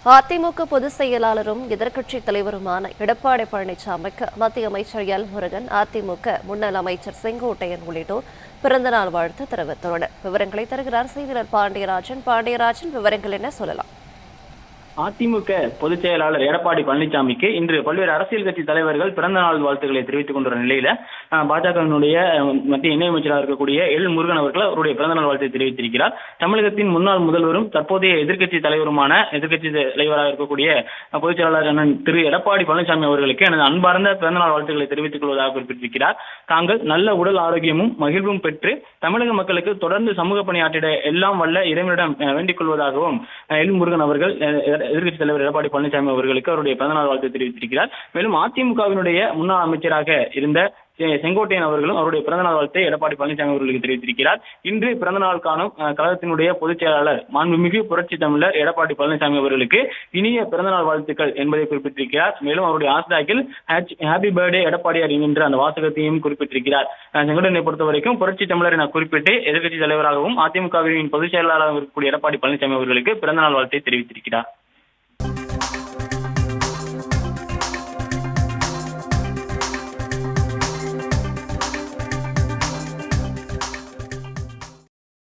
அதிமுக பொதுச் செயலாளரும் எதிர்க்கட்சித் தலைவருமான எடப்பாடி பழனிசாமிக்கு மத்திய அமைச்சர் எல் முருகன், அதிமுக முன்னாள் அமைச்சர் செங்கோட்டையன் உள்ளிட்டோர் பிறந்தநாள் வாழ்த்து தெரிவித்துள்ளனர். விவரங்களை தருகிறார் செய்தியாளர் பாண்டியராஜன். விவரங்கள் என்ன சொல்லலாம்? அதிமுக பொதுச் செயலாளர் எடப்பாடி பழனிசாமிக்கு இன்று பல்வேறு அரசியல் கட்சி தலைவர்கள் பிறந்த நாள் வாழ்த்துக்களை தெரிவித்துக் கொண்டுள்ள நிலையில பாஜகவினுடைய மத்திய இணையமைச்சராக இருக்கக்கூடிய எல் முருகன் அவர்கள் அவருடைய பிறந்த நாள் வாழ்த்தை தெரிவித்திருக்கிறார். தமிழகத்தின் முன்னாள் முதல்வரும் தற்போதைய எதிர்க்கட்சி தலைவராக இருக்கக்கூடிய பொதுச் செயலாளர் அண்ணன் திரு எடப்பாடி பழனிசாமி அவர்களுக்கு எனது அன்பார்ந்த பிறந்த நாள் வாழ்த்துக்களை தெரிவித்துக் கொள்வதாக குறிப்பிட்டிருக்கிறார். தாங்கள் நல்ல உடல் ஆரோக்கியமும் மகிழ்வும் பெற்று தமிழக மக்களுக்கு தொடர்ந்து சமூக பணியாற்றிட எல்லாம் வல்ல இறைவனிடம் வேண்டிக் கொள்வதாகவும் எல் முருகன் அவர்கள் எதிர்க்கட்சித் தலைவர் எடப்பாடி பழனிசாமி அவர்களுக்கு அவருடைய பிறந்தநாள் வாழ்த்து தெரிவித்திருக்கிறார். மேலும் அதிமுகவினுடைய முன்னாள் அமைச்சராக இருந்த செங்கோட்டையன் அவர்களும் அவருடைய பிறந்தநாள் வாழ்த்தை எடப்பாடி பழனிசாமி அவர்களுக்கு தெரிவித்திருக்கிறார். இன்று பிறந்தநாள் காணும் கழகத்தினுடைய பொதுச் செயலாளர் மாண்புமிகு புரட்சி தமிழர் எடப்பாடி பழனிசாமி அவர்களுக்கு இனிய பிறந்தநாள் வாழ்த்துக்கள் என்பதை குறிப்பிட்டிருக்கிறார். மேலும் அவருடைய ஆஸ்டாக்கில் ஹாப்பி பர்த்டே எடப்பாடியார் என்கின்ற அந்த வாசகத்தையும் குறிப்பிட்டிருக்கிறார். செங்கோட்டையனை பொறுத்த வரைக்கும் புரட்சி தமிழர் என குறிப்பிட்டு எதிர்க்கட்சி தலைவராகவும் அதிமுகவின் பொதுச் செயலாளராக இருக்கக்கூடிய எடப்பாடி பழனிசாமி அவர்களுக்கு பிறந்தநாள் வாழ்த்தை தெரிவித்திருக்கிறார்.